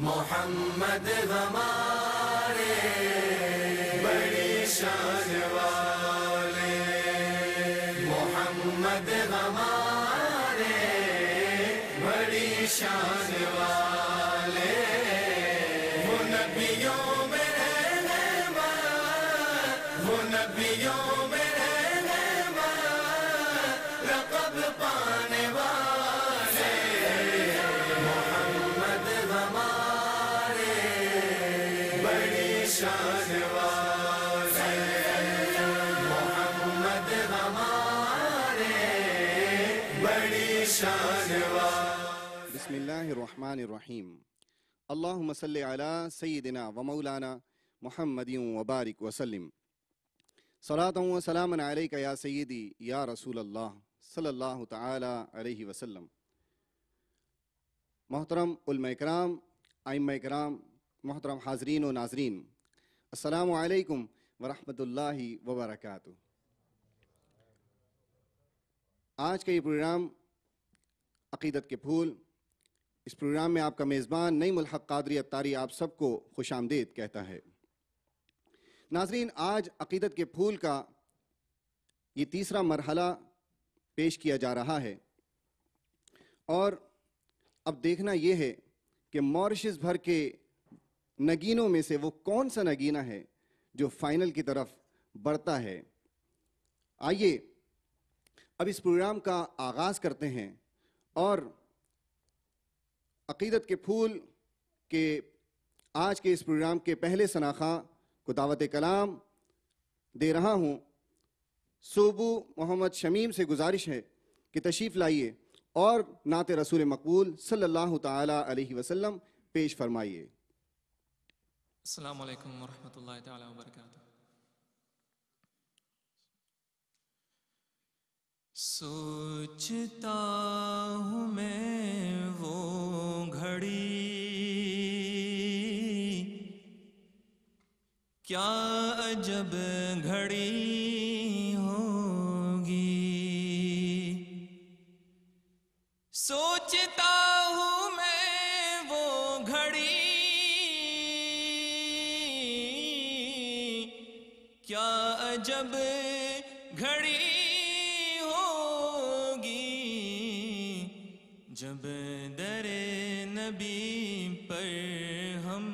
محمد ہمارے بڑی شان والے، محمد ہمارے بڑی شان والے، وہ نبیوں میں رہنما، وہ نبیوں میں رہنما، لقب پانے والے، محمد ہمارے بڑی شان والے، محمد ہمارے بڑی شان والے۔ بسم اللہ الرحمن الرحیم۔ اللہم صلی علی سیدنا و مولانا محمد وبارک وسلم۔ صلاۃ و سلام علیک یا سیدی یا رسول اللہ صلی اللہ تعالی علیہ وسلم۔ محترم علماء کرام، ائمہ کرام، محترم حاضرین و ناظرین، السلام علیکم ورحمۃ اللہ وبرکاتہ۔ آج کا یہ پروگرام عقیدت کے پھول، اس پروگرام میں آپ کا میزبان نعیم الحق قادری اتاری آپ سب کو خوش آمدید کہتا ہے۔ ناظرین، آج عقیدت کے پھول کا یہ تیسرا مرحلہ پیش کیا جا رہا ہے، اور اب دیکھنا یہ ہے کہ ماریشس بھر کے نگینوں میں سے وہ کون سا نگینہ ہے جو فائنل کی طرف بڑھتا ہے۔ آئیے اب اس پروگرام کا آغاز کرتے ہیں، اور عقیدت کے پھول کے آج کے اس پروگرام کے پہلے ثناخواں کو دعوت کلام دے رہا ہوں۔ صوبو محمد شمیم سے گزارش ہے کہ تشریف لائیے اور نعت رسول مقبول صلی اللہ تعالی علیہ وسلم پیش فرمائیے۔ السلام علیکم ورحمۃ اللہ تعالی وبرکاتہ۔ سوچتا ہوں میں وہ گھڑی، کیا عجب گھڑی ہوگی، سوچتا ہوں میں وہ گھڑی، کیا عجب گھڑی جب در نبی پر ہم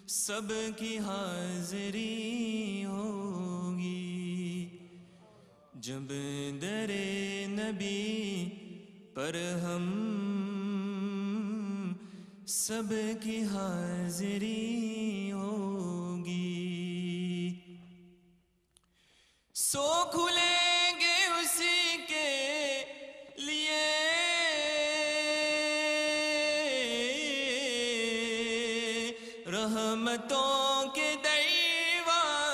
سب کی حاضری ہوگی، جب در نبی پر ہم سب کی حاضری ہوگی، سو کھلیں گے اسی کے لیے رحمتوں کے دروازے،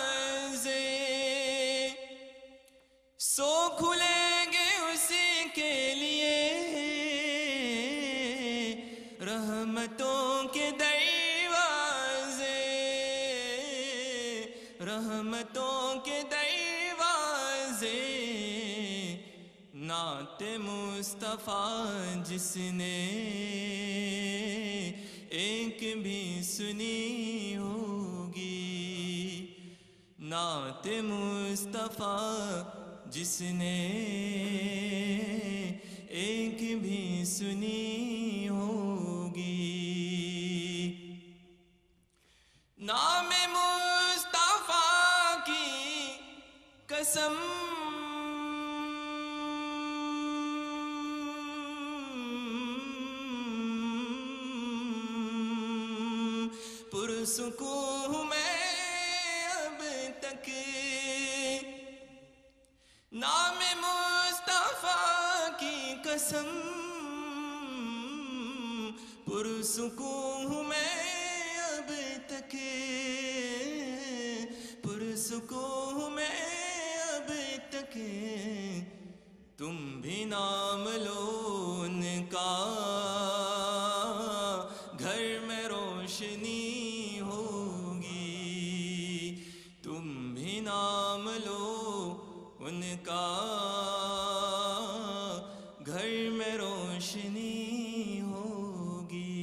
سو کھلیں گے اسی کے لیے رحمتوں کے دروازے، رحمتوں کے دروازے، نعت مصطفیٰ جس نے ایک بھی سنی ہوگی، نعت مصطفیٰ جس نے ایک بھی سنی ہوگی، نام مصطفیٰ کی قسم پرسکون ہوں میں اب تک، نام مصطفیٰ کی قسم پرسکون ہوں میں اب تک، پرسکون ہوں میں اب تک، تم بھی نام لو ان کا گھر میں روشنی ہوگی، تم بھی نام لو ان کا گھر میں روشنی ہوگی،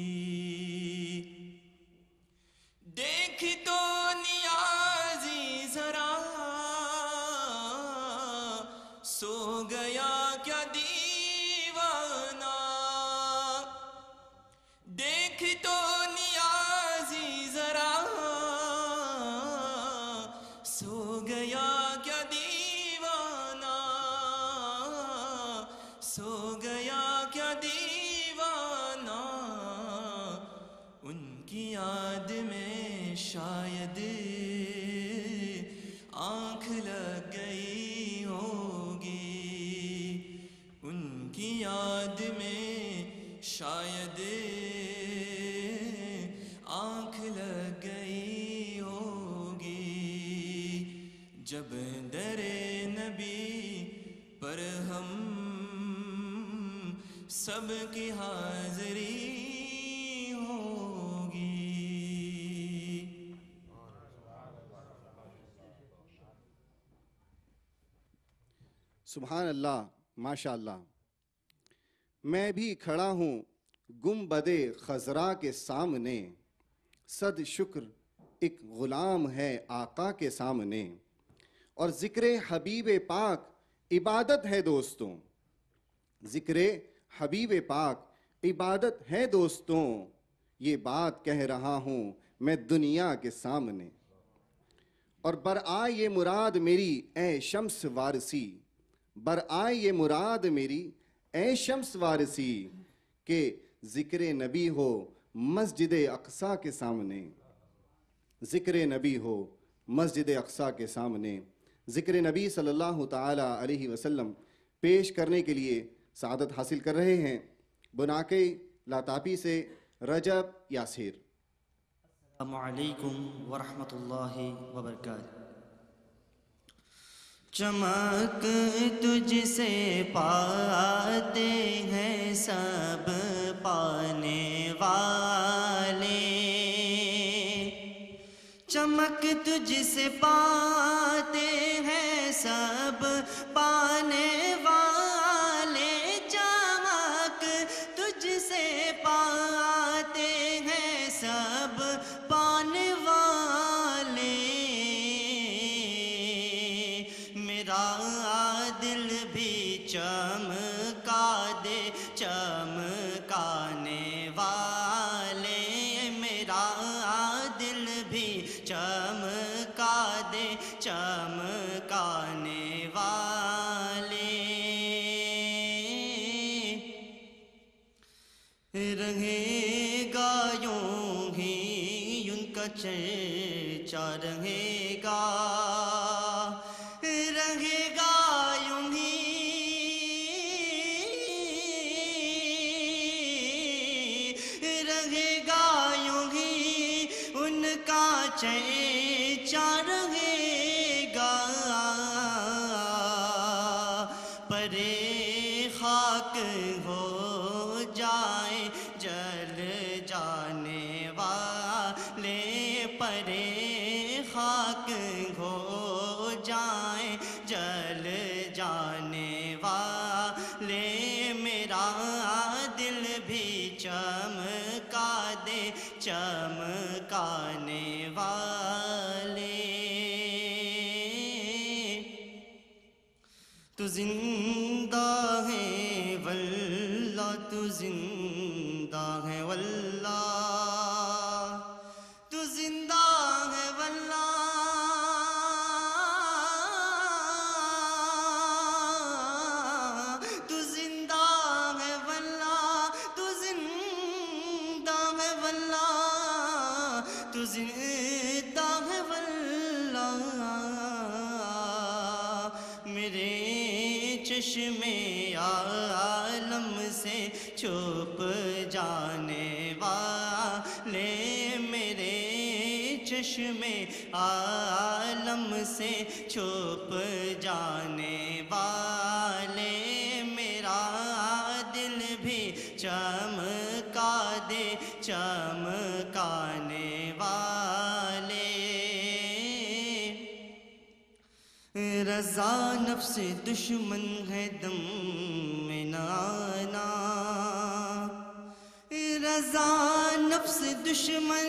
دیکھ تو نیازی ذرا سو گیا کیا دیوانہ سو گیا کیا دیوانہ ان کی یاد میں شاید آنکھ لگ گئی ہوگی ان کی یاد میں شاید آنکھ لگ گئی ہوگی جب در نبی پر ہم سب کی حاضری ہوگی. سبحان اللہ، ماشاء اللہ. میں بھی کھڑا ہوں گنبد خضرا کے سامنے، صد شکر ایک غلام ہے آقا کے سامنے، اور ذکر حبیب پاک عبادت ہے دوستوں، ذکر حبیب پاک عبادت ہے دوستوں، یہ بات کہہ رہا ہوں میں دنیا کے سامنے. اور برآ یہ مراد میری اے شمس وارسی، برآ یہ مراد میری اے شمس وارسی، کہ ذکر نبی ہو مسجد اقصیٰ کے سامنے، ذکر نبی ہو مسجد اقصیٰ کے سامنے. ذکر نبی صلی اللہ تعالی علیہ وسلم پیش کرنے کے لیے سعادت حاصل کر رہے ہیں بناکے لاتاپی سے رجب یاسر. السلام علیکم ورحمۃ اللہ وبرکاتہ. چمک تجھ سے پاتے ہیں سب پانے والے، چمک تجھ سے پاتے ہیں سب پانے والے، چمک تجھ سے پاتے ہیں سب پانے والے. میرا دل بھی چمکا دے چمکانے والے، میرا دل بھی چمکا دے چمکانے والے. رہے گا یوں ہی ان کا چرچا رہے گا، رہے گا یوں ہی، رہے گا یوں ہی ان کا چرچا رہے گا. پرے خاک ہو جائے جل جانے والے، پرے خاک ہو جائیں جل جانے والے، میرا دل بھی چمکا دے چمکانے والے. تو زندہ ہے واللہ، تو زندہ ہے واللہ، تو زندہ ہے واللہ، تو زندہ ہے واللہ، تو زندہ ہے واللہ، تو زندہ ہے واللہ. میرے چشمے عالم سے چھپ جانے والے، میرے چشمے عالم سے چھپ جانے والے، میرا دل بھی چمکا دے چمکانے والے. رضا نفس دشمن ہے دم میں نہ آنا، رضا نفس دشمن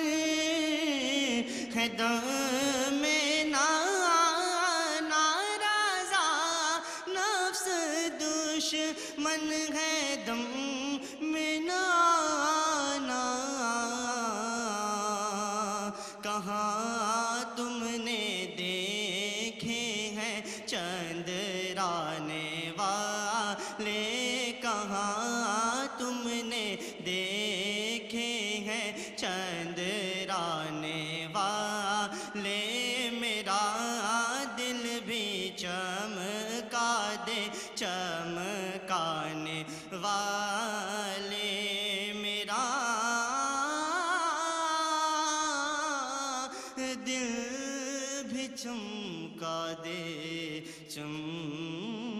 ہے دم میں نہ آنا، رضا نفس دشمن ہے دم میں نہ آنا. چندرانے والے میرا دل بھی چمکا دے چمکانے والے میرا دل بھی چمکا دے چمکانے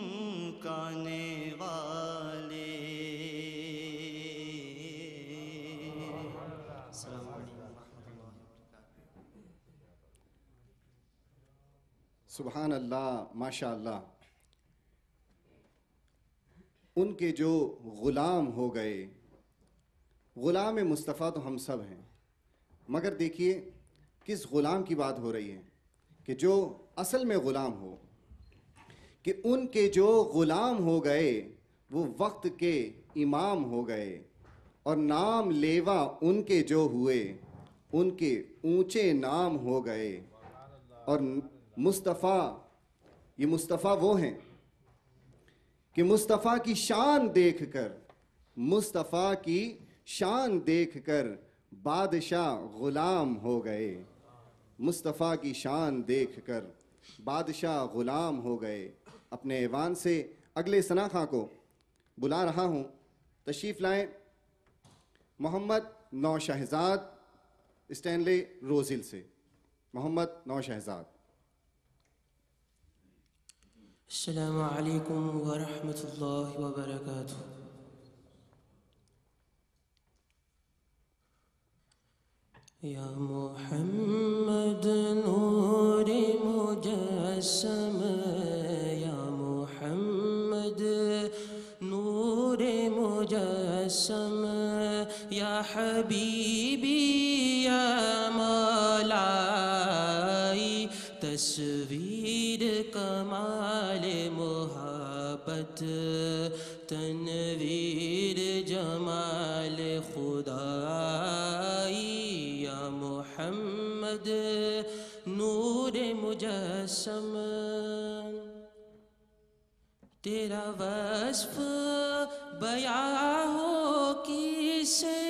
والے. السلام علیکم ورحمۃ اللہ وبرکاتہ. سبحان اللہ، ماشاء اللہ. ان کے جو غلام ہو گئے، غلام مصطفیٰ تو ہم سب ہیں، مگر دیکھیے کس غلام کی بات ہو رہی ہے کہ جو اصل میں غلام ہو، کہ ان کے جو غلام ہو گئے وہ وقت کے امام ہو گئے، اور نام لیوا ان کے جو ہوئے ان کے اونچے نام ہو گئے. اور مصطفیٰ، یہ مصطفیٰ وہ ہیں کہ مصطفیٰ کی شان دیکھ کر، مصطفیٰ کی شان دیکھ کر بادشاہ غلام ہو گئے. مصطفیٰ کی شان دیکھ کر بادشاہ غلام ہو گئے. اپنے ایوان سے اگلے ثنا خواں کو بلا رہا ہوں، تشریف لائیں. محمد نوشہزاد اسٹینلے روزل سے. محمد نوشہزاد. السلام علیکم ورحمۃ اللہ وبرکاتہ. یا محمد نور مجسم، یا محمد نور مجسم، یا حبیبی یا مولائی، تصویر کمال محبت، تنویر جمال خدائی. یا محمد نور مجسم، تیرا وصف بیاں ہو کسے،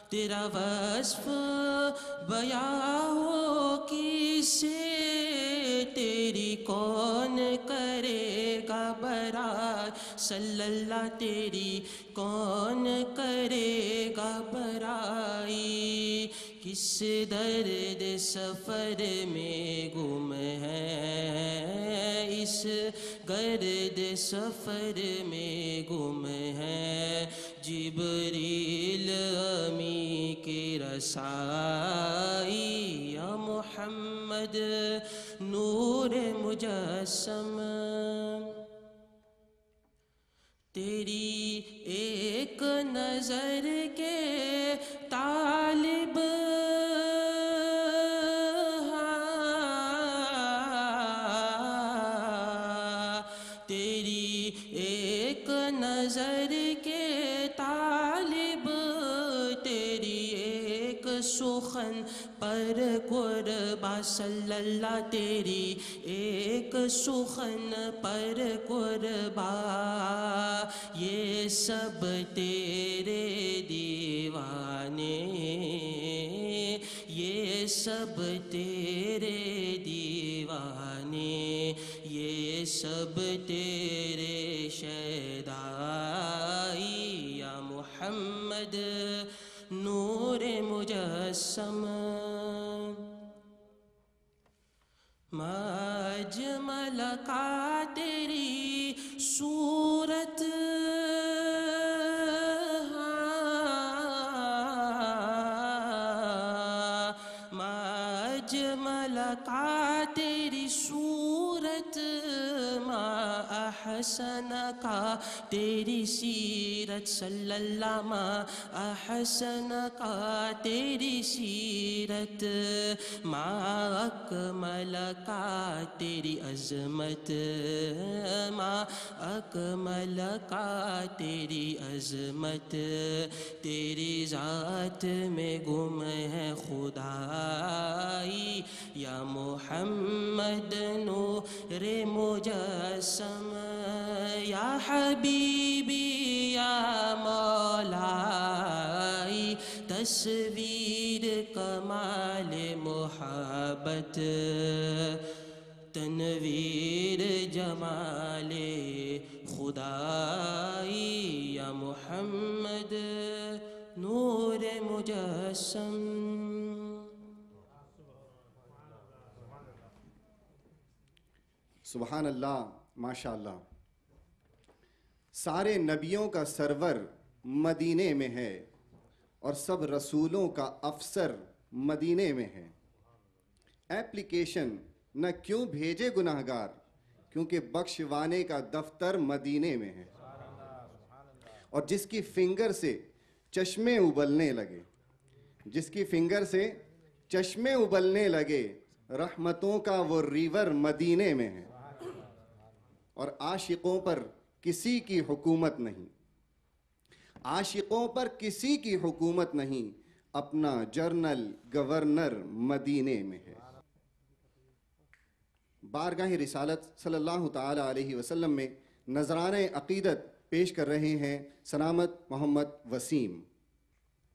تیرا وصف بیاں ہو کسے، تیری کون کرے گا برائے صلی اللہ، تیری کون کرے گا برائی. کس درد سفر میں گم ہے، اس گرد سفر میں گم ہے، جبریل امی کی رسائی. یا محمد نور مجسم، تیری ایک نظر کے طالب، تیری ایک نظر کے طالب، تیری ایک سخن پر قربا صلی اللہ، تیری ایک سخن پر قربا. یہ سب تیرے دیوانے، یہ سب تیرے دیوانے، یہ سب تیرے شیدائی. یا محمد نور مجسم، ما اجمل کا تیری صورت، ما اجمل کا تیری صورت، ما احسن کا تیری سیرت صلی اللہ، ما احسن کا تیری سیرت، ما اکمل کا تیری عظمت، ما اکمل کا تیری عظمت. تیری ذات میں گم ہے خدائی. یا محمد نور مجسم، یا حبیبی یا مولائی تصویر کمال محبت تنویر جمال خدائی یا محمد نور مجسم. سبحان اللہ، ماشاء اللہ. سارے نبیوں کا سرور مدینے میں ہے اور سب رسولوں کا افسر مدینے میں ہے. ایپلیکیشن نہ کیوں بھیجے گناہگار، کیونکہ بخشوانے کا دفتر مدینے میں ہے. اور جس کی فنگر سے چشمے ابلنے لگے، جس کی فنگر سے چشمے ابلنے لگے، رحمتوں کا وہ ریور مدینے میں ہے. اور عاشقوں پر کسی کی حکومت نہیں، عاشقوں پر کسی کی حکومت نہیں، اپنا جرنل گورنر مدینے میں ہے. بارگاہ رسالت صلی اللہ تعالی علیہ وسلم میں نذرانہ عقیدت پیش کر رہے ہیں سلامت محمد وسیم.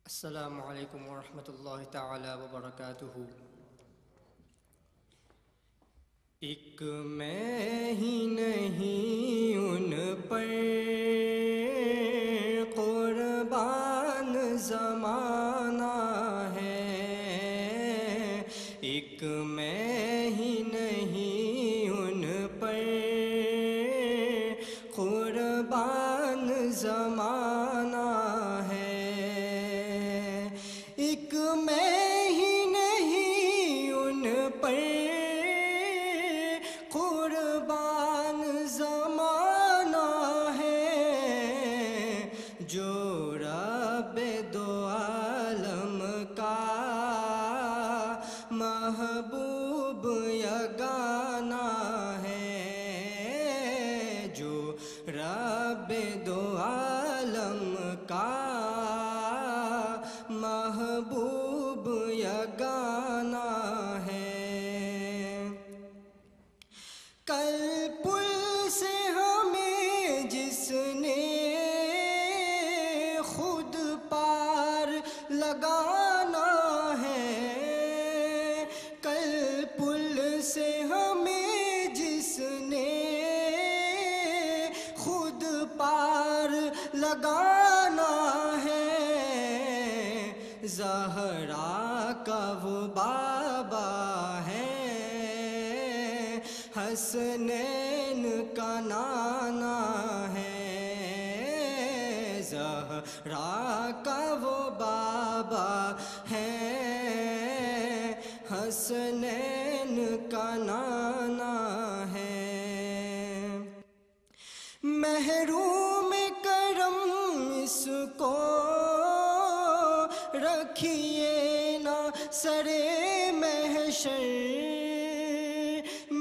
السلام علیکم ورحمۃ اللہ تعالی وبرکاتہ. ایک میں ہی نہیں ان پر قربان زمانہ ہے، ایک میں ہی نہیں ان پر قربان زمانہ ہے، ایک میں ہی نہیں ان پر قربان زمانہ ہے، جو رب دو عالم کا محبوب یگانہ ہے، جو رب دو عالم کا محبوب یگانہ ہے. کل پل سے ہمیں جس نے خود پار لگانا ہے، کل پل سے ہمیں جس نے خود پار لگانا ہے، زہرا کا وہ بابا ہے، حسنین کا نانا ہے، زہرا کا وہ بابا ہے، حسنین کا نانا ہے. محروم کرم اس کو رکھیے نہ سرے محشر،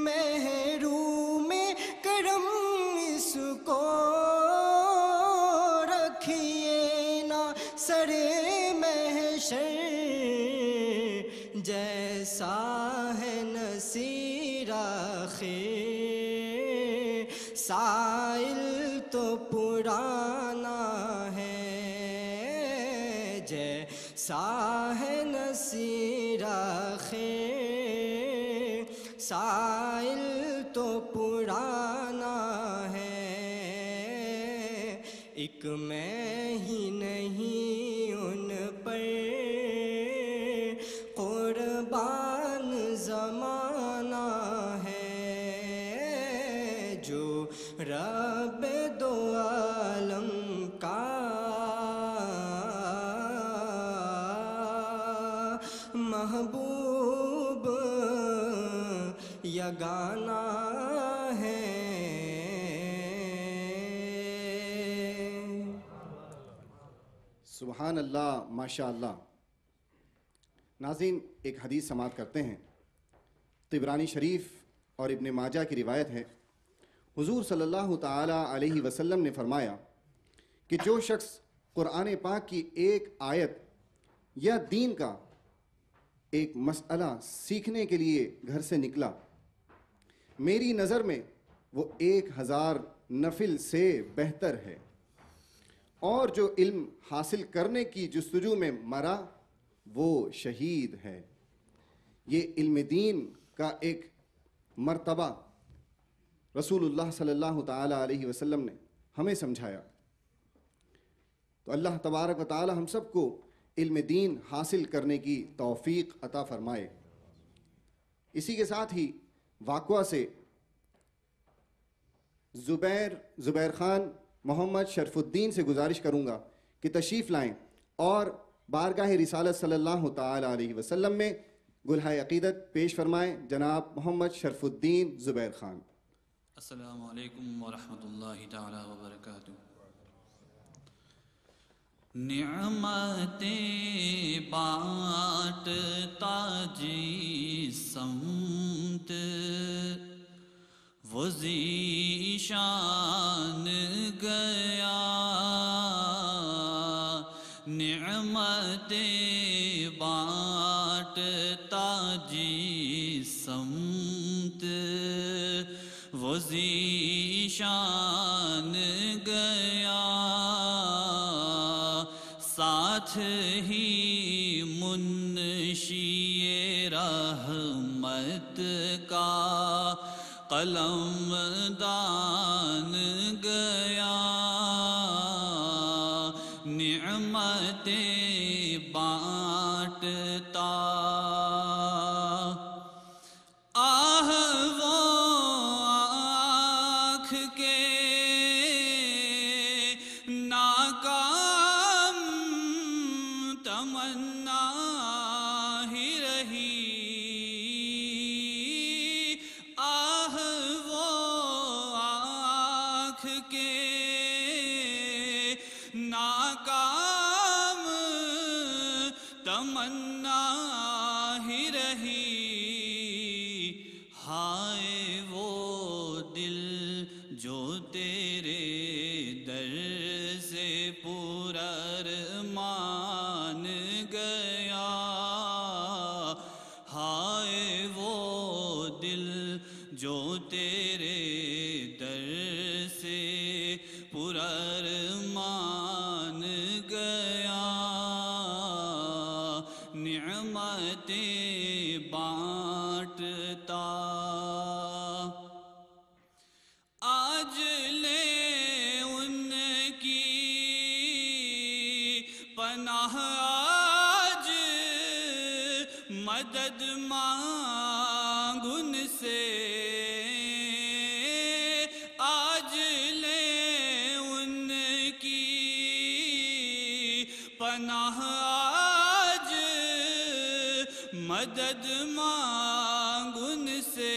محروم کرم اس کو رکھیے نہ سرے محشر، جیسا ہے نصیر آخر سائل تو پرانا ہے، جیسا ہے نصیر آخر سائل تو پرانا ہے، ایک میں ہی نہیں ان پر قربان زمانہ ہے، جو رب دو عالم کا محبوب یگانہ ہے. سبحان اللہ، ماشاء اللہ. ناظرین، ایک حدیث سماعت کرتے ہیں. طبرانی شریف اور ابن ماجہ کی روایت ہے، حضور صلی اللہ تعالی علیہ وسلم نے فرمایا کہ جو شخص قرآن پاک کی ایک آیت یا دین کا ایک مسئلہ سیکھنے کے لیے گھر سے نکلا، میری نظر میں وہ 1000 نفل سے بہتر ہے، اور جو علم حاصل کرنے کی جستجو میں مرا وہ شہید ہے۔ یہ علم دین کا ایک مرتبہ رسول اللہ صلی اللہ تعالی علیہ وسلم نے ہمیں سمجھایا۔ تو اللہ تبارک و تعالی ہم سب کو علم دین حاصل کرنے کی توفیق عطا فرمائے۔ اسی کے ساتھ ہی واقعہ سے زبیر خان محمد شرف الدین سے گزارش کروں گا کہ تشریف لائیں اور بارگاہ رسالت صلی اللہ تعالی علیہ وسلم میں گلہائے عقیدت پیش فرمائیں جناب محمد شرف الدین زبیر خان۔ السلام علیکم ورحمۃ اللہ تعالی وبرکاتہ۔ نعمتیں بانٹتا جی سمت وہ ذیشان گیا، نعمتیں بانٹتا جی سمت وہ ذیشان گیا، ساتھ ہی منشی رحمت کا قلم دان گیا، نعمتیں بانٹتا آہ وہ آنکھ کے ناکام تمنا ہی رہی، آہ وہ آنکھ کے ناکام تمنا ہی رہی، ہائے وہ دل جو تیرے در سے پرارمان گیا، ہائے وہ دل جو تیرے در سے پرارمان گیا، نعمتیں بانٹتا آج لے ان کی پناہ، آج مدد مانگ ان سے، آج لے ان کی پناہ، آج مدد مانگ ان سے،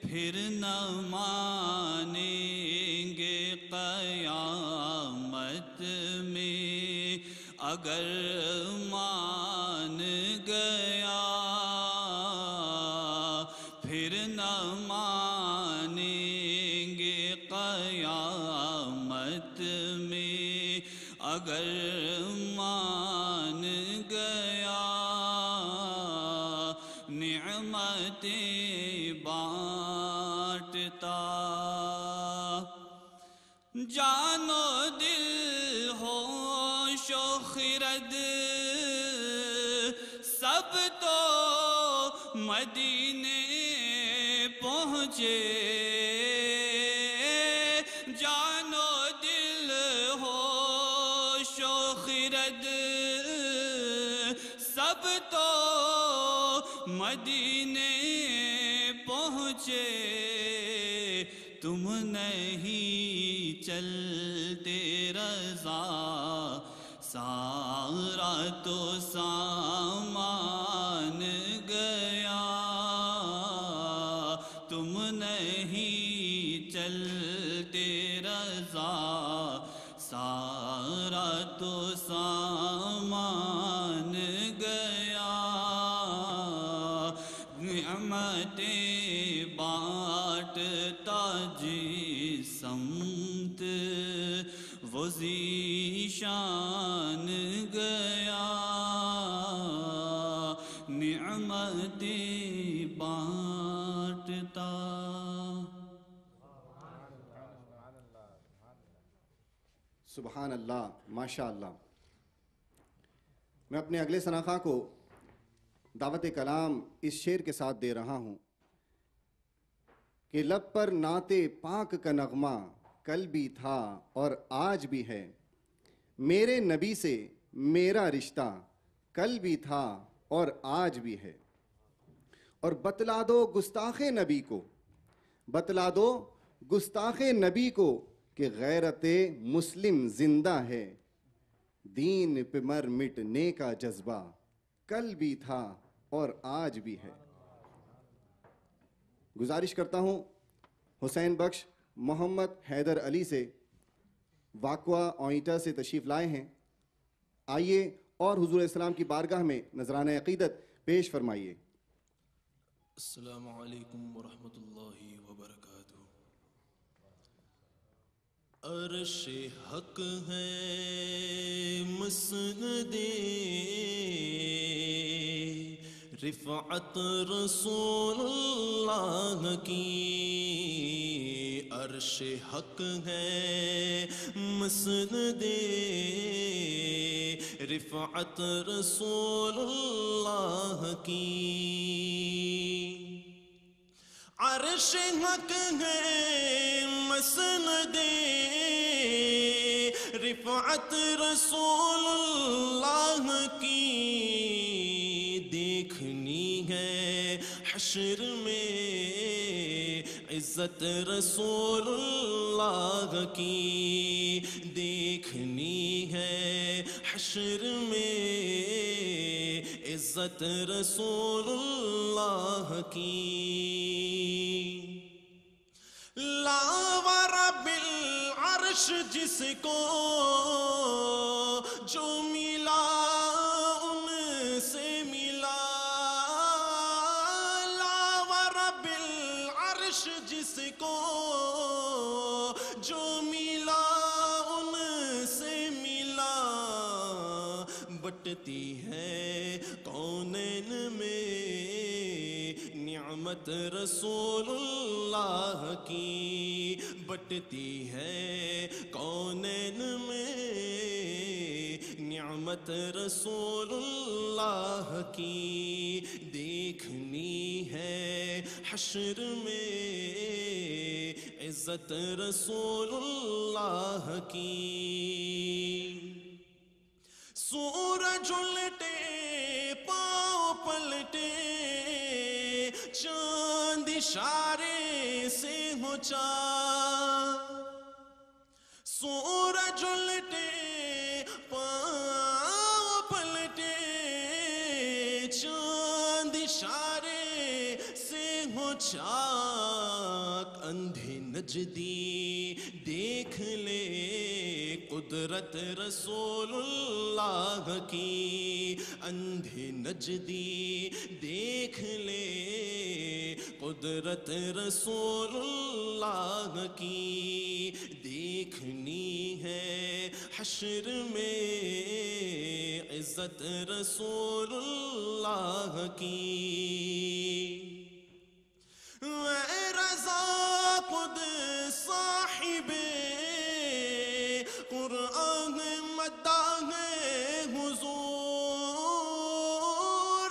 پھر نہ مانیں گے قیامت میں اگر مان گیا، پھر نہ مانیں گے قیامت میں اگر مان گیا، نعمتیں بانٹتا جان و دل ہوش و خرد سب تو مدینے پہنچے، جان و دل ہوش و خرد سب تو مدینے پہنچے، تم نہیں چلتے رضا سارا تو سامان گیا، تم نہیں چلتے رضا سارا تو سامان گیا، نعمتیں بانٹتا جی سمت وہ ذیشان گیا، نعمتیں بانٹتا سبحان اللہ، ماشاء اللہ۔ میں اپنے اگلے ثناخواں کو دعوت کلام اس شعر کے ساتھ دے رہا ہوں کہ لب پر نعت پاک کا نغمہ کل بھی تھا اور آج بھی ہے، میرے نبی سے میرا رشتہ کل بھی تھا اور آج بھی ہے، اور بتلا دو گستاخ نبی کو، بتلا دو گستاخ نبی کو کہ غیرت مسلم زندہ ہے، دین پہ مر مٹنے کا جذبہ کل بھی تھا اور آج بھی ہے۔ گزارش کرتا ہوں حسین بخش محمد حیدر علی سے، واقعہ اوئیٹا سے تشریف لائے ہیں، آئیے اور حضور اسلام کی بارگاہ میں نذرانہ عقیدت پیش فرمائیے۔ السلام علیکم ورحمۃ اللہ وبرکاتہ۔ عرش حق ہے مسند رفعت رسول اللہ کی، عرش حق ہے مسند رفعت رسول اللہ کی، عرش حق ہے مسند رفعت رسول اللہ کی، دیکھنی ہے حشر میں عزت رسول اللہ کی، دیکھنی ہے حشر میں عزت رسول اللہ کی، لا ورب العرش جس کو جو ملا ان سے ملا، لا ورب العرش جس کو جو ملا ان سے ملا، بٹتی ہے کونین میں نعمت رسول اللہ کی، بٹتی ہے کونین میں نعمت رسول اللہ کی، دیکھنی ہے حشر میں عزت رسول اللہ کی، سورج الٹے پاؤں پلٹے چاند اشارے سے ہو چاند، سورج الٹے پاؤں پلٹے چاند اشارے سے ہو چاک، اندھے نجدی دیکھ لے قدرت رسول اللہ کی، اندھے نجدی دیکھ لے قدرت رسول اللہ کی، دیکھنی ہے حشر میں عزت رسول اللہ کی، اے رضا خود صاحب قرآن مداح حضور،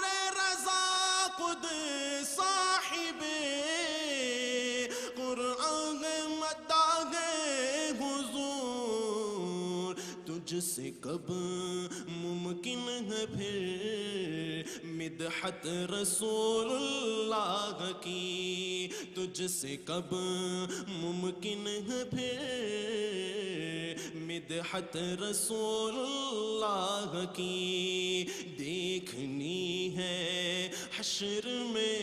اے رضا خود صاحب قرآن مداح حضور، تجھ سے کب ممکن ہے پھر مدحت رسول اللہ کی، تجھ سے کب ممکن ہے پھر مدحت رسول اللہ کی، دیکھنی ہے حشر میں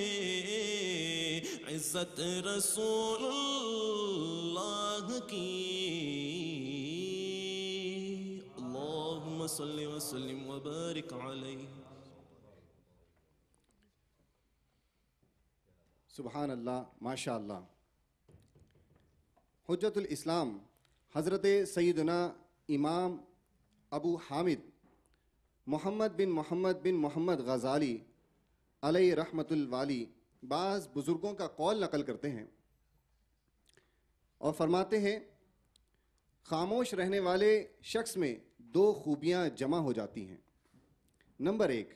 عزت رسول اللہ کی، اللہم صلی وسلم وبارک علیہ۔ سبحان اللہ، ماشاء اللہ۔ حجت الاسلام حضرت سیدنا امام ابو حامد محمد بن محمد غزالی علیہ رحمت الوالی بعض بزرگوں کا قول نقل کرتے ہیں اور فرماتے ہیں، خاموش رہنے والے شخص میں دو خوبیاں جمع ہو جاتی ہیں. نمبر 1،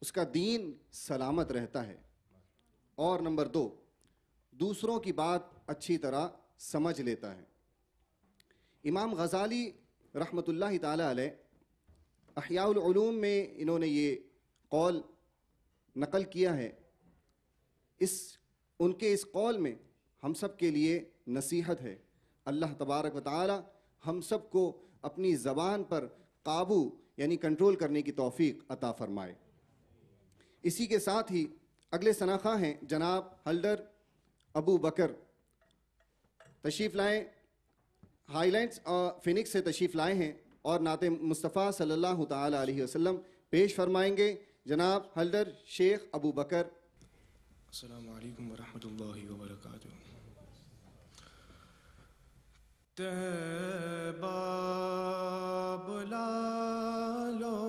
اس کا دین سلامت رہتا ہے، اور نمبر 2، دوسروں کی بات اچھی طرح سمجھ لیتا ہے. امام غزالی رحمۃ اللہ تعالی علیہ احیاء العلوم میں انہوں نے یہ قول نقل کیا ہے. ان کے اس قول میں ہم سب کے لیے نصیحت ہے. اللہ تبارک و تعالی ہم سب کو اپنی زبان پر قابو یعنی کنٹرول کرنے کی توفیق عطا فرمائے. اسی کے ساتھ ہی اگلے ثناخواں ہیں جناب ہلڈر ابو بکر، تشریف لائیں، ہائی لینڈز اور فینکس سے تشریف لائے ہیں اور نعت مصطفیٰ صلی اللہ تعالی علیہ وسلم پیش فرمائیں گے. جناب ہلڈر شیخ ابو بکر. السلام علیکم ورحمۃ اللہ وبرکاتہ. طیبہ بلا لو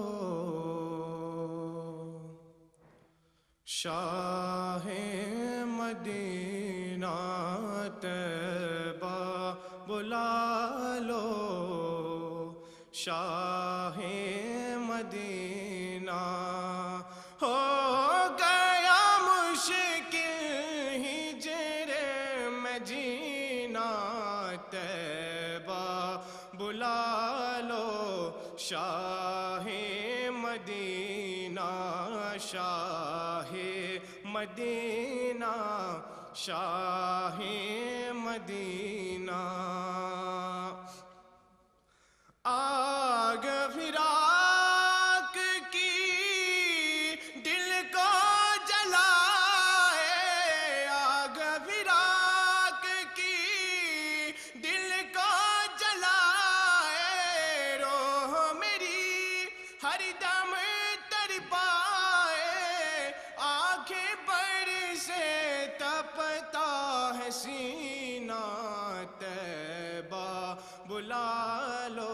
شاہ مدینہ، طیبہ بلا لو شاہ مدینہ. ہو گیا مشکل ہجر میں جینا، طیبہ بلا لو شاہ مدینہ، شاہ مدینہ، شاہ مدینہ. آگ فراق کی دل کو جلائے، آگ فراق کی دل کو جلائے، روح میری ہر دم تڑپائے، آنکھیں بر سے تپتا ہے سینہ، طیبہ بلا لو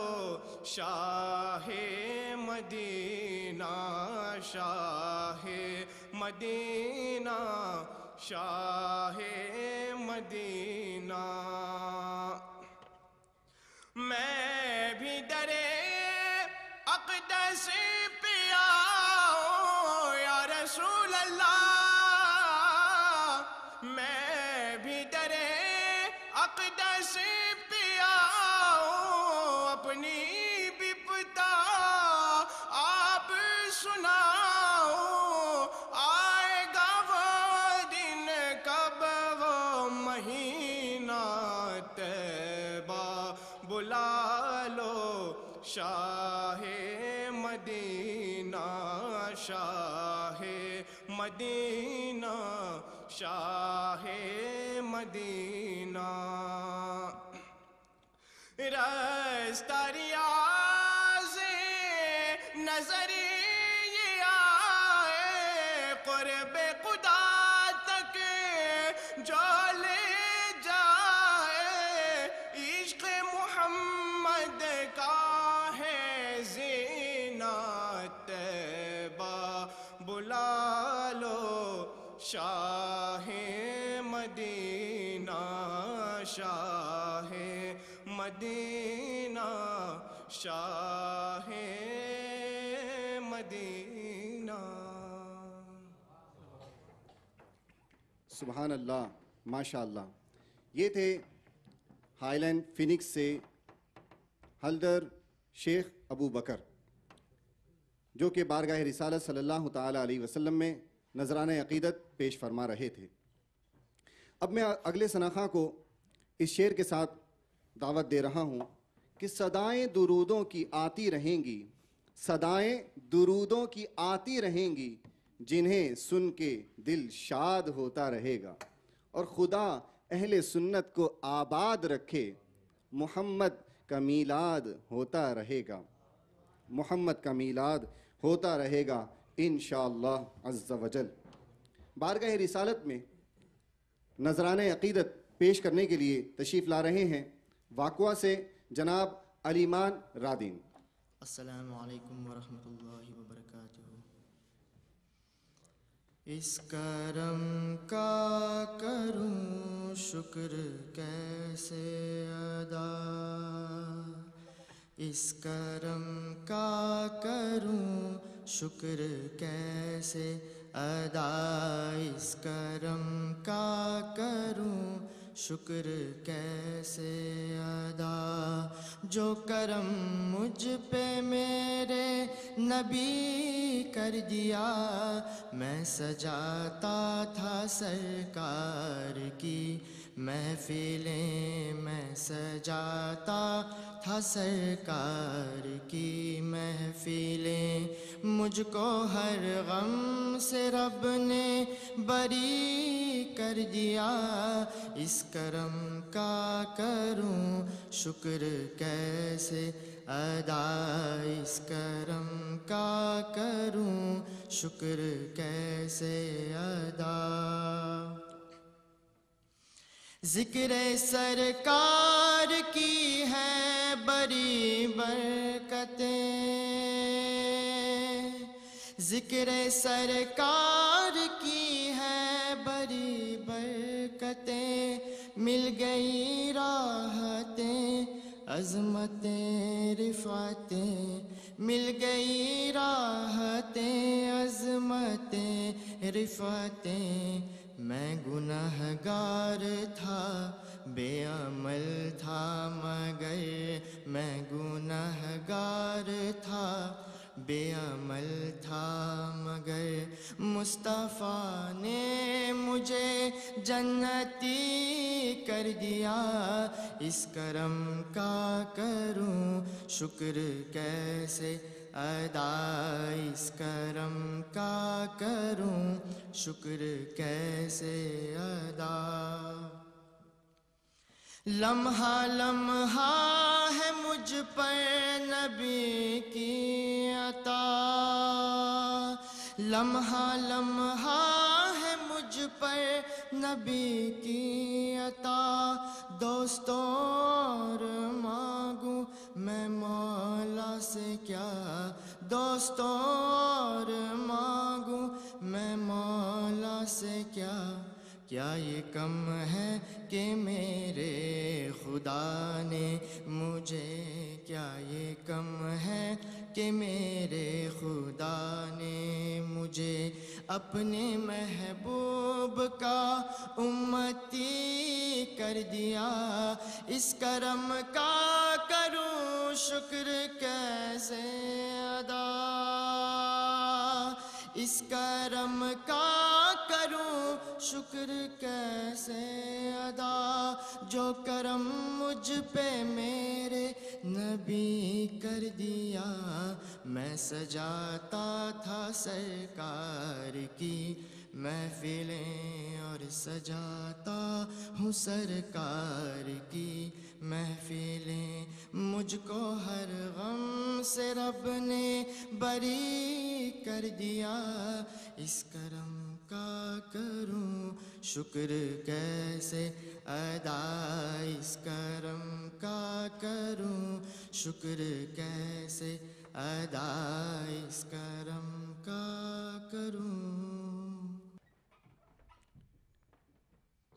شاہ مدینہ، شاہ مدینہ، شاہ مدینہ. میں بھی درے اقدس پہ آؤں یا رسول اللہ، میں بھی درے اقدس پہ آؤں، اپنی بپتا آپ سناؤ، آئے گا وہ دن کب وہ مہینہ، طیبہ بلا لو شاہ مدینہ، شاہ مدینہ، شاہ مدینہ. رستہ ریاض نظر یہ آئے، قرب خدا تک جو لے جائے، عشق محمد کا ہے زینہ، طیبہ بلا لو شاہ مدینہ، شاہ مدینہ، شاہ مدینہ. سبحان اللہ، ماشاء اللہ. یہ تھے ہائی لینڈ فینکس سے ہلڈر شیخ ابو بکر، جو کہ بارگاہ رسالت صلی اللہ تعالی علیہ وسلم میں نذرانہ عقیدت پیش فرما رہے تھے. اب میں اگلے ثناخواں کو اس شعر کے ساتھ دعوت دے رہا ہوں کہ صدائیں درودوں کی آتی رہیں گی، صدائیں درودوں کی آتی رہیں گی، جنہیں سن کے دل شاد ہوتا رہے گا، اور خدا اہل سنت کو آباد رکھے، محمد کا میلاد ہوتا رہے گا، محمد کا میلاد ہوتا رہے گا انشاءاللہ عز وجل. بارگاہ رسالت میں نذرانہ عقیدت پیش کرنے کے لیے تشریف لا رہے ہیں واقعہ سے جناب علیمان رادین. السلام علیکم ورحمۃ اللہ وبرکاتہ. اس کرم کا کروں شکر کیسے ادا، اس کرم کا کروں شکر کیسے ادا، اس کرم کا کروں شکر کیسے ادا، جو کرم مجھ پہ میرے نبی کر دیا، میں سجاتا تھا سرکار کی محفلیں، میں سجاتا تھا سرکار کی محفلیں، مجھ کو ہر غم سے رب نے بری کر دیا، اس کرم کا کروں شکر کیسے ادا، اس کرم کا کروں شکر کیسے ادا۔ ذکر سرکار کی ہے بڑی برکتیں، ذکر سرکار کی ہے بڑی برکتیں، مل گئی راحتیں عظمتیں رفعتیں، مل گئی راحتیں عظمتیں رفعتیں، میں گنہگار تھا بے عمل تھا مگر، میں گنہگار تھا بے عمل تھا مگر، مصطفیٰ نے مجھے جنتی کر دیا، اس کرم کا کروں شکر کیسے ادا، اس کرم کا کروں شکر کیسے ادا۔ لمحہ لمحہ ہے مجھ پر نبی کی عطا، لمحہ لمحہ ہے مجھ پر نبی کی عطا، دوستوں اور مانگوں میں مولا سے کیا، دوستوں اور مانگوں میں مولا سے کیا، کیا یہ کم ہے کہ میرے خدا نے مجھے، کیا یہ کم ہے کہ میرے خدا نے مجھے اپنے محبوب کا امتی کر دیا، اس کرم کا کروں شکر کیسے ادا، اس کرم کا کروں شکر کیسے ادا، جو کرم مجھ پہ میرے نبی کر دیا، میں سجاتا تھا سرکار کی محفلیں، اور سجاتا ہوں سرکار کی محفلیں، مجھ کو ہر غم سے رب نے بری کر دیا، اس کرم کا کروں شکر کیسے ادا، اس کرم کا کروں شکر کیسے ادا، اس کرم کا کروں۔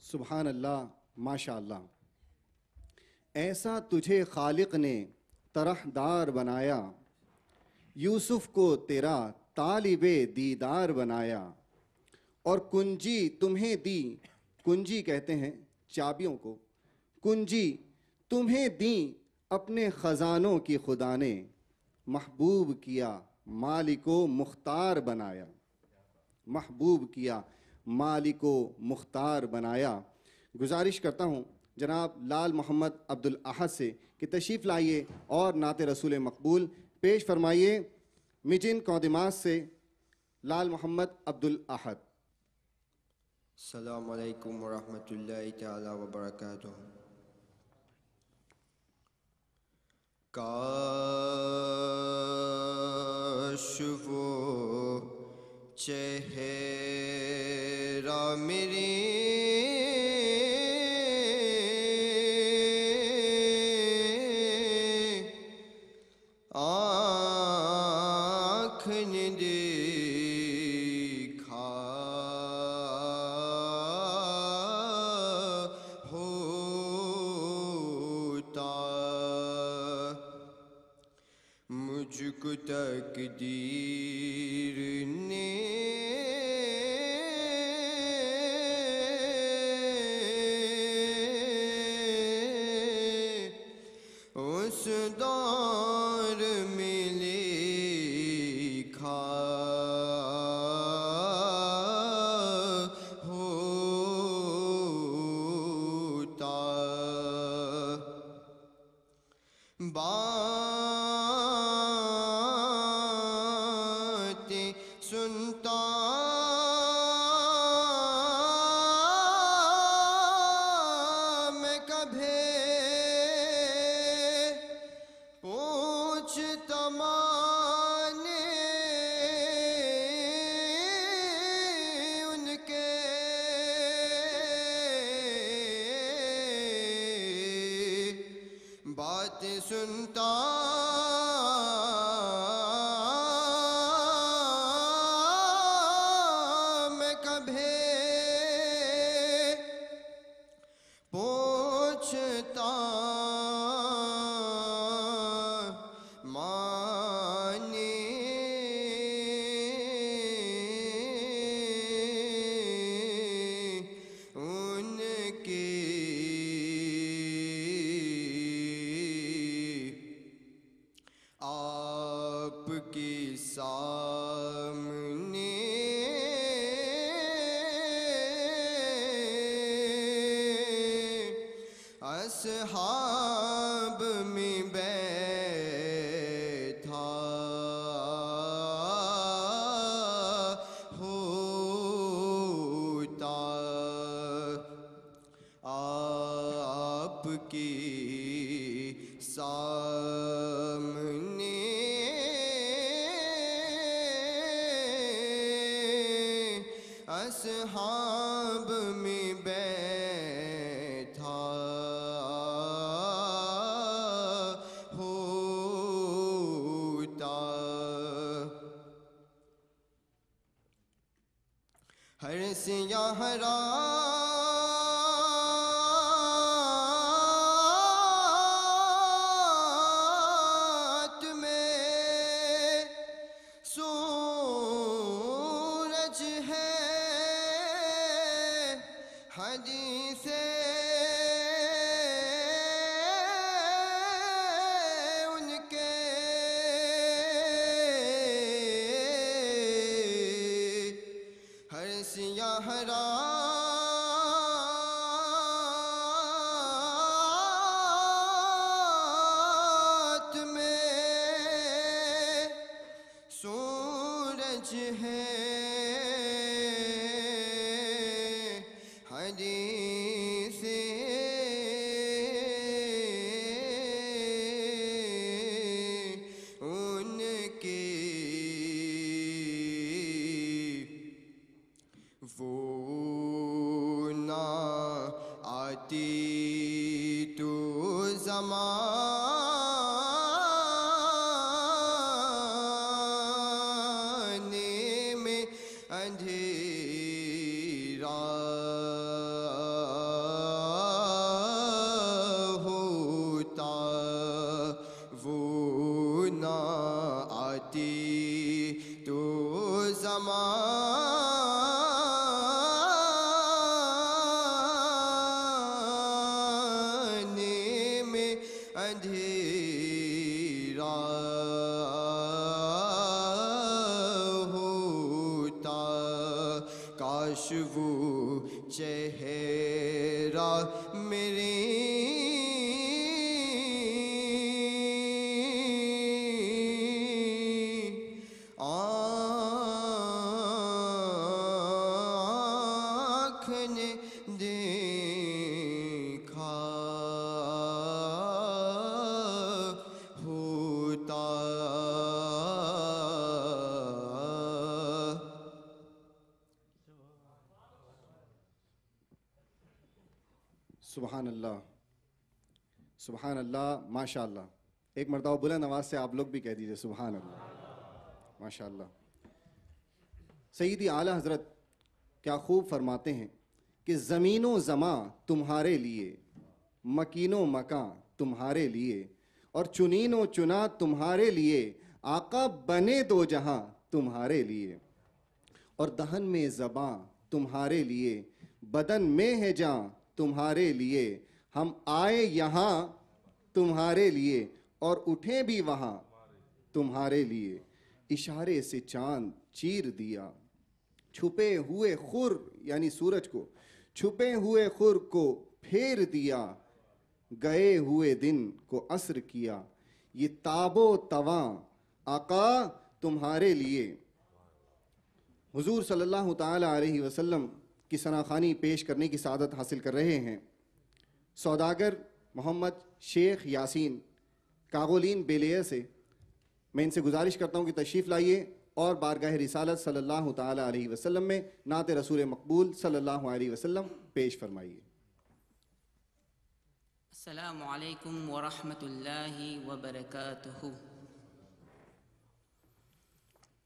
سبحان اللہ، ماشاء اللہ۔ ایسا تجھے خالق نے طرح دار بنایا، یوسف کو تیرا طالب دیدار بنایا، اور کنجی تمہیں دی، کنجی کہتے ہیں چابیوں کو، کنجی تمہیں دیں اپنے خزانوں کی خدا نے، محبوب کیا مالک و مختار بنایا، محبوب کیا مالک و مختار بنایا۔ گزارش کرتا ہوں جناب لال محمد عبد الاحد سے کہ تشریف لائیے اور نعت رسول مقبول پیش فرمائیے۔ مجن کودماس سے لال محمد عبد الاحد۔ السلام علیکم ورحمۃ اللہ تعالی وبرکاتہ۔ کاش وہ چہرہ میری آنکھ نے دیکھا مجھ کو تقدیر نے اس دور میں لکھا ہوتا باتیں سنتا میں کبھی پوچھتا مانے ان کے باتیں سنتا میں کبھی پوچھتا مانے ان کے آپ کے سامنے اصحاب میں بیٹھا ہوتا آپ کے سامنے اصحاب میں بیٹھا ہوتا ہر سیاہ رات میں سورج ہے حدیث ان کے ہر سیاہ رات میں سورج ہے حدیث ان کی وہ نہ آتی تو زمانے میں اندھیرا ہوتا وہ نہ آتی تو زمانے میں اندھیرا ہوتا کاش وہ چہرہ میری آنکھ نے دیکھا ہوتا سبحان اللہ، سبحان اللہ، ماشاء اللہ. ایک مرتبہ بلند آواز سے آپ لوگ بھی کہہ دیجئے سبحان اللہ، ماشاء اللہ. سیدی اعلیٰ حضرت کیا خوب فرماتے ہیں کہ زمین و زماں تمہارے لیے، مکین و مکاں تمہارے لیے، اور چنین و چنا تمہارے لیے، آقا بنے دو جہاں تمہارے لیے، اور دہن میں زباں تمہارے لیے، بدن میں ہے جاں تمہارے لیے، ہم آئے یہاں تمہارے لیے اور اٹھیں بھی وہاں تمہارے لیے، اشارے سے چاند چیر دیا، چھپے ہوئے خور یعنی سورج کو، چھپے ہوئے خور کو پھیر دیا، گئے ہوئے دن کو عصر کیا، یہ تاب و تواں آقا تمہارے لیے۔ حضور صلی اللہ تعالی علیہ وسلم کی ثناخوانی پیش کرنے کی سعادت حاصل کر رہے ہیں سوداگر محمد شیخ یاسین کاغولین بیلیہ سے۔ میں ان سے گزارش کرتا ہوں کہ تشریف لائیے اور بارگاہ رسالت صلی اللہ تعالی علیہ وسلم میں نعت رسول مقبول صلی اللہ علیہ وسلم پیش فرمائیے۔ السلام علیکم ورحمۃ اللہ وبرکاتہ۔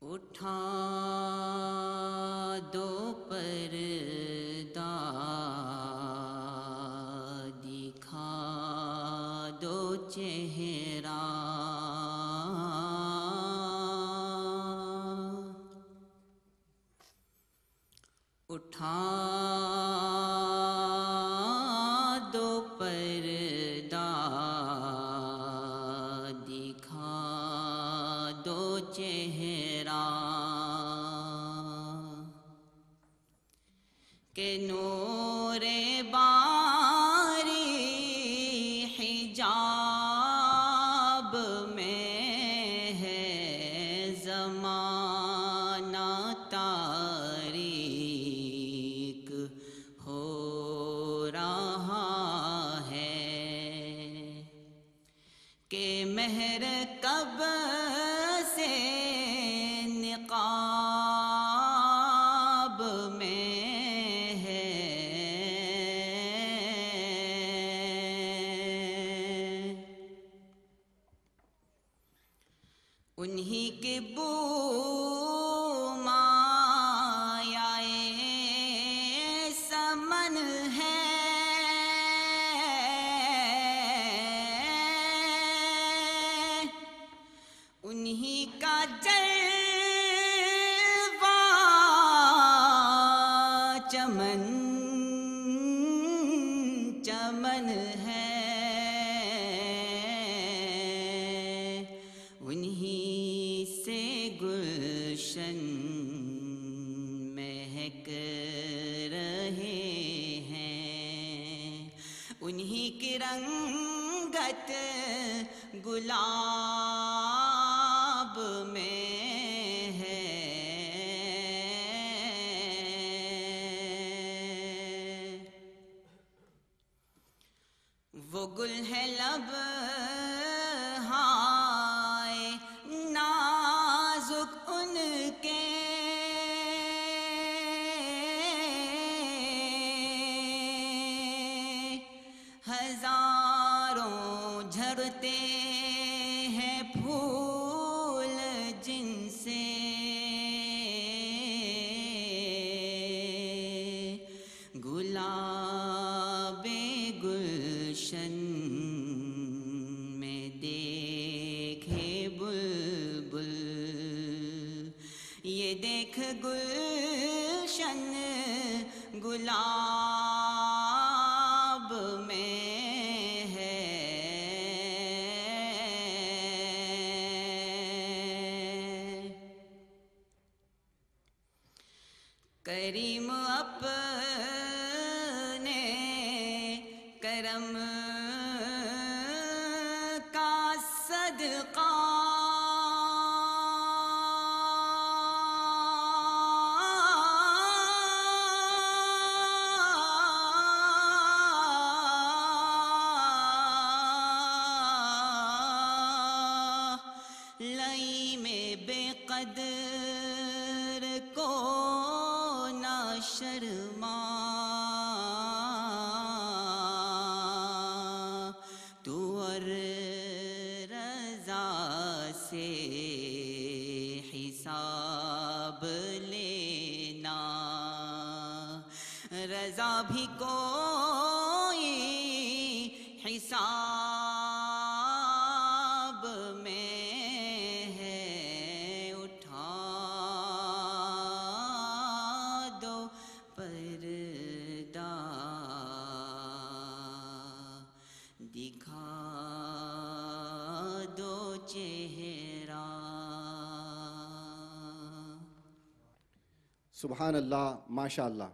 اٹھا دو پردہ، دکھا دو چہرہ، اٹھا دو پردہ، دکھا دو چہرہ، کہ نور باری حجاب میں ہے زمانہ تاریک ہو رہا ہے، کہ مہر کب سے نقاب میں ہے، انہی کے بو مایائے سمن ہے، انہی کا جلوہ چمن چمن ہے، انہی سے گلشن مہک رہے ہیں، انہی کی رنگت گلاب میں ہے، وہ گل ہے لب ہائے نازک ان کے، ہزاروں جھڑتے ہیں پھول جن سے، گلاب گلشن میں دیکھے بلبل، یہ دیکھ گلشن گلاب میں ہے، کریم اپنے کرم کا صدقہ، لئی میں بے قدر کو نہ شرما، تو اور رضا سے حساب لینا، رضا بھی کوئی حساب میں ہے، دکھا دو چہرہ. سبحان اللہ، ماشاء اللہ.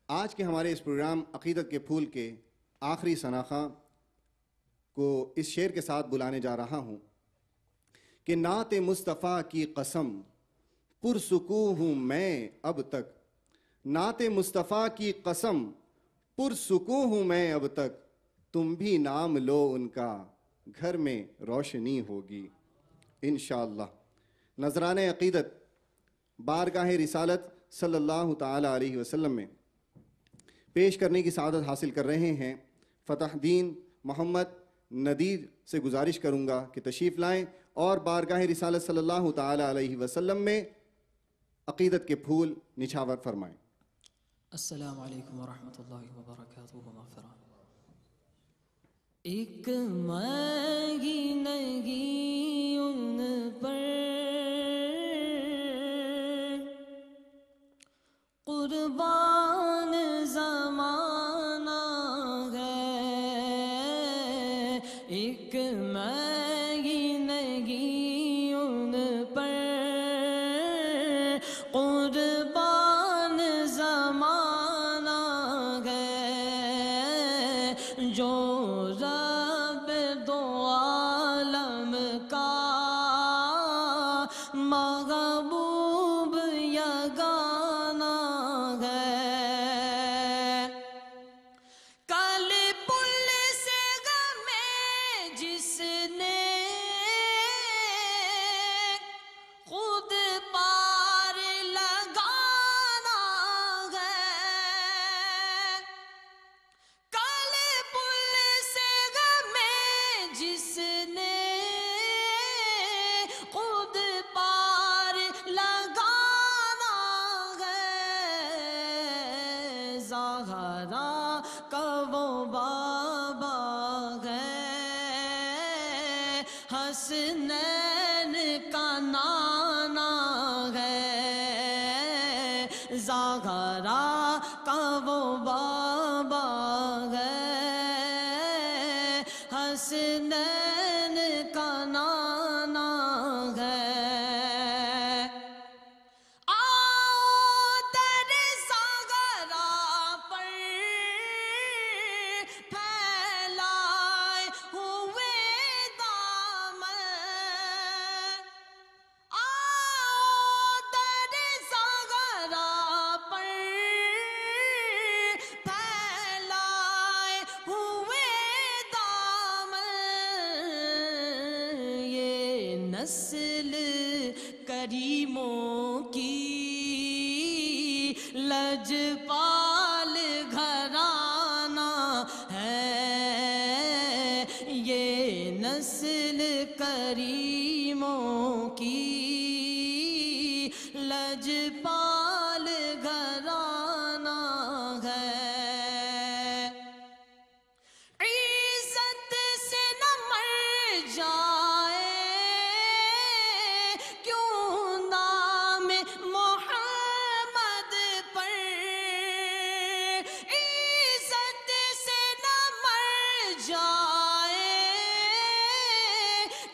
آج کے ہمارے اس پروگرام عقیدت کے پھول کے آخری ثناخواں کو اس شعر کے ساتھ بلانے جا رہا ہوں کہ نعت مصطفیٰ کی قسم پرسکون ہوں میں اب تک. نعت مصطفیٰ کی قسم پرسکون ہوں میں اب تک. تم بھی نام لو ان کا گھر میں روشنی ہوگی انشاءاللہ. نذران عقیدت بارگاہ رسالت صلی اللہ تعالی علیہ وسلم میں پیش کرنے کی سعادت حاصل کر رہے ہیں فتح دین محمد ندیر سے گزارش کروں گا کہ تشریف لائیں اور بارگاہ رسالت صلی اللہ تعالی علیہ وسلم میں عقیدت کے پھول نچھاور فرمائیں. السلام علیکم ورحمۃ اللہ وبرکاتہ ومغفرہ. ایک مانگی نہیں ان پر قربان زمانہ ہے. ایک مانگی نہیں ان پر قربان زمانہ ہے. جو رب دو عالم کا محبوب یگانہ ہے. کل پل سے غم جس نے خود پار لگانا ہے. کل پل سے غم جس نے خود پار لگانا ہے. زہرا کا وہ بابا ہے حسنین کا نانا ہے. زہرا کا وہ بابا ہے حسنین کا نانا ہے. آؤ در زہرا پر پھیلائے ہوئے دامن. آؤ در زہرا پر پھیلائے ہوئے دامن. یہ نسل کریموں کی لجپال گھرانہ ہے. یہ نسل کریموں کی لجپال گھرانہ ہے. عزت سے نہ مر جائے کیوں نام محمد پر. عزت سے نہ مر جائے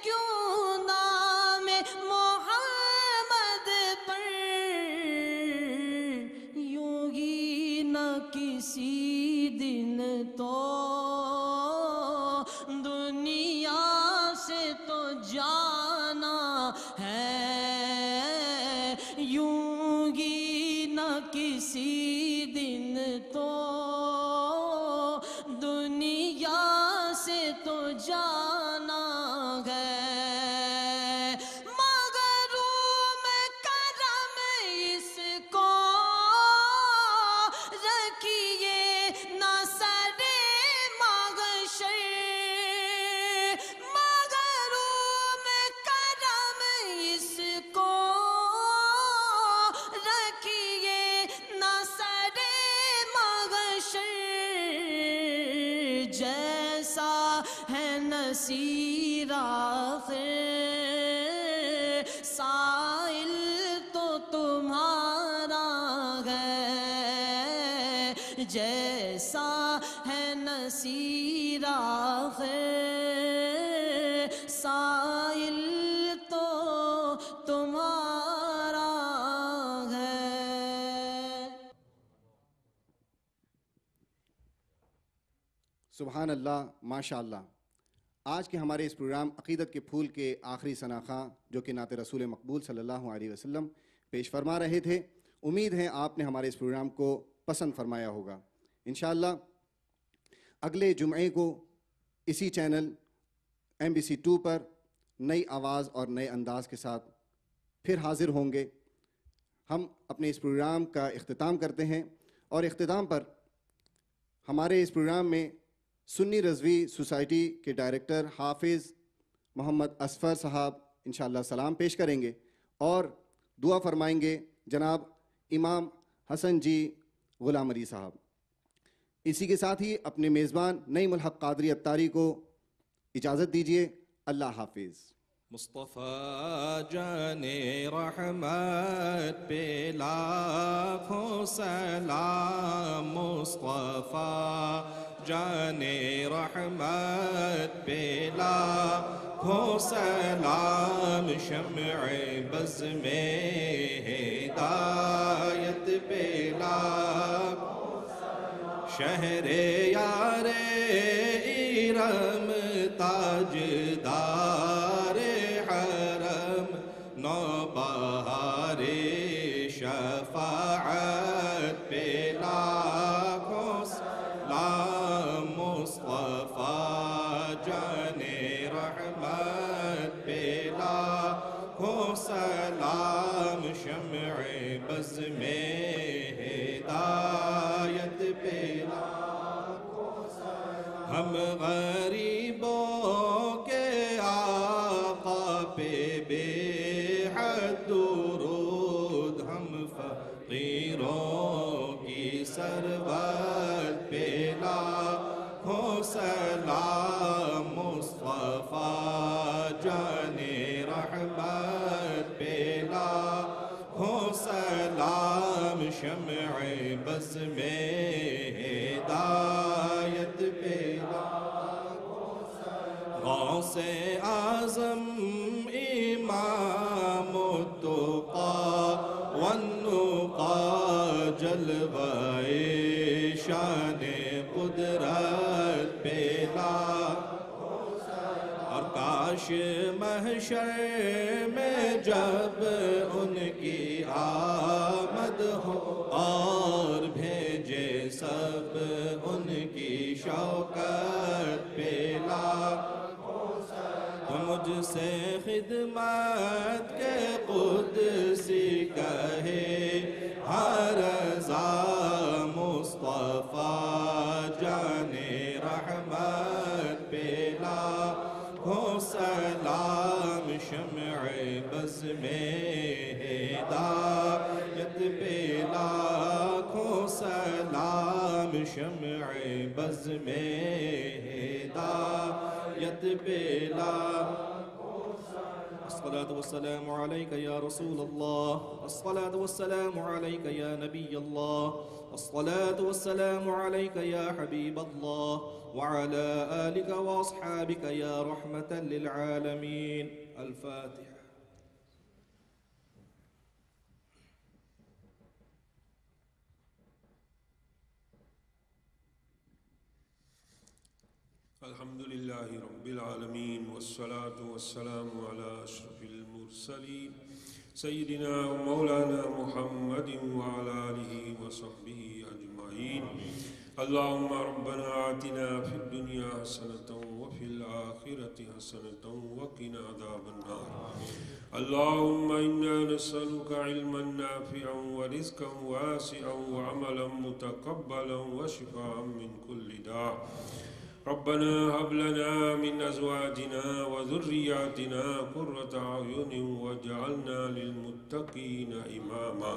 کیوں نام محمد پر. یوں ہی نہ کسی دن تو دنیا سے تو جانا ہے. یوں ہی نہ کسی دن تو دنیا سے تو جانا ہے. مغروم کرم اس کو رکھیے نہ سر محشر. مغروم کرم اس کو رکھیے نہ سر محشر. جیسا ہے نصیر آخر سائل تو تمہارا ہے. جیسا ہے نصیر آخر سبحان اللہ، ماشاء اللہ۔ آج کے ہمارے اس پروگرام عقیدت کے پھول کے آخری ثنا خواں جو کہ نعت رسول مقبول صلی اللہ علیہ وسلم پیش فرما رہے تھے، امید ہے آپ نے ہمارے اس پروگرام کو پسند فرمایا ہوگا۔ انشاءاللہ اگلے جمعے کو اسی چینل MBC 2 پر نئی آواز اور نئے انداز کے ساتھ پھر حاضر ہوں گے۔ ہم اپنے اس پروگرام کا اختتام کرتے ہیں، اور اختتام پر ہمارے اس پروگرام میں سنی رضوی سوسائٹی کے ڈائریکٹر حافظ محمد اصفر صاحب انشاءاللہ سلام پیش کریں گے اور دعا فرمائیں گے جناب امام حسن جی غلام علی صاحب۔ اسی کے ساتھ ہی اپنے میزبان نئی ملحق قادری اتاری کو اجازت دیجیے۔ اللہ حافظ۔ مصطفیٰ جان رحمت پہ لاکھوں سلام، مصطفیٰ جان رحمت پہ لاکھوں سلام، شمع بز میں ہدایت پہ لاکھوں سلام، شہر یار ارم تاجدار حرم، نوبہار شفاعت پہ لاکھوں سلام، مصطفیٰ جان رحمت پہ لاکھوں سلام، شمع بز میں ہدایت پہ لاکھوں سلام، ہم غریبوں کے آقا پہ بے حد درود، ہم فقیروں کی سربت پہ لاکھوں سلام، مصطفیٰ جان رحمت پہ لاکھوں سلام، شمع بز میں ہدایت پہ لاکھوں سلام، غوث اعظم امام التقیٰ والنقیٰ، جلوہ شان قدرت پہ لاکھوں سلام، اور کاش محشر میں جب ان کی آمد ہو اور بھیجے سب ان کی شوکت پہ لاکھوں سلام، مجھ سے خدمت کے قدسی کہے ہر رضا، مصطفیٰ جان رحمت پہ لاکھوں سلام، شمع بز میں ہدایت پہ لاکھوں سلام، شمع بز میں ہدایت پہ لاکھوں سلام، الصلاة والسلام عليك يا رسول الله، الصلاة والسلام عليك يا نبي الله، الصلاة والسلام عليك يا حبيب الله، وعلى آلك وأصحابك يا رحمة للعالمين۔ الفاتحة۔ الحمد لله رب العالمين، والصلاة والسلام على أشرف المرسلين سيدنا ومولانا محمد وعلى آله وصحبه أجمعين۔ اللهم ربنا آتنا في الدنيا حسنة وفي الآخرة حسنة وقنا عذاب النار۔ اللهم إنا نسألك علما نافعا ورزقا واسعا وعملا متقبلا وشفاء من كل داء۔ ربنا هب لنا من أزواجنا وذرياتنا قرة أعين واجعلنا للمتقين إماما۔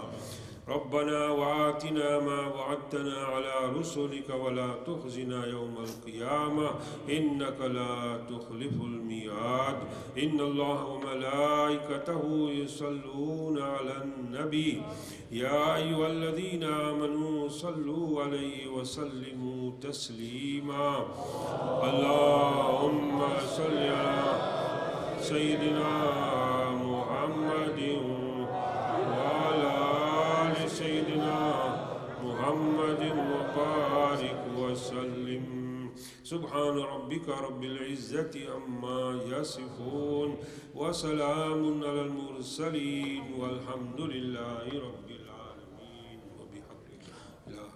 ربنا وآتنا ما وعدتنا على رسلك ولا تخزنا يوم القيامة إنك لا تخلف الميعاد۔ إن الله وملائكته يصلون على النبي يا أيها الذين آمنوا صلوا عليه وسلموا تسليما۔ اللهم صل على سيدنا محمد وعلى آل سيدنا محمد وبارك وسلم۔ سبحان ربك رب العزة عما يصفون وسلام على المرسلين والحمد لله رب العالمين وبحق لا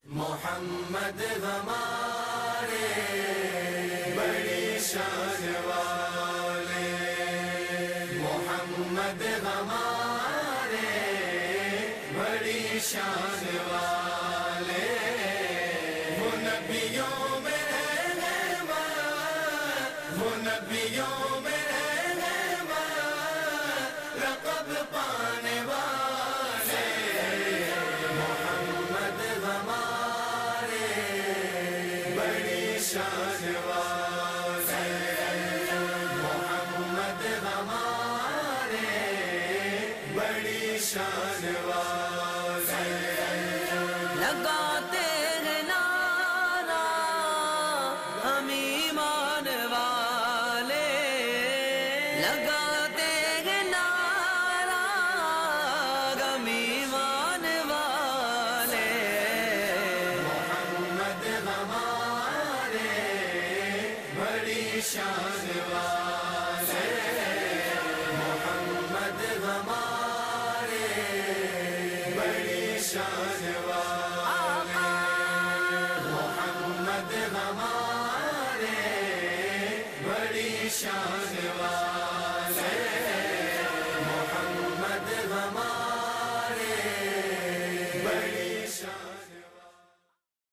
محمد ہمارے بڑی شان والے، محمد ہمارے بڑی شان والے، وہ نبیوں میں رہنما، وہ نبیوں میں رہنما، لقب پانے والے، محمد ہمارے بڑی شان والے، محمد ہمارے بڑی شان والے، لگاتے ہیں نعرہ ہم ایمان والے، لگاتے ہیں نعرہ ہم ایمان والے، محمد ہمارے بڑی شان والے، محمد ہمارے بڑی شان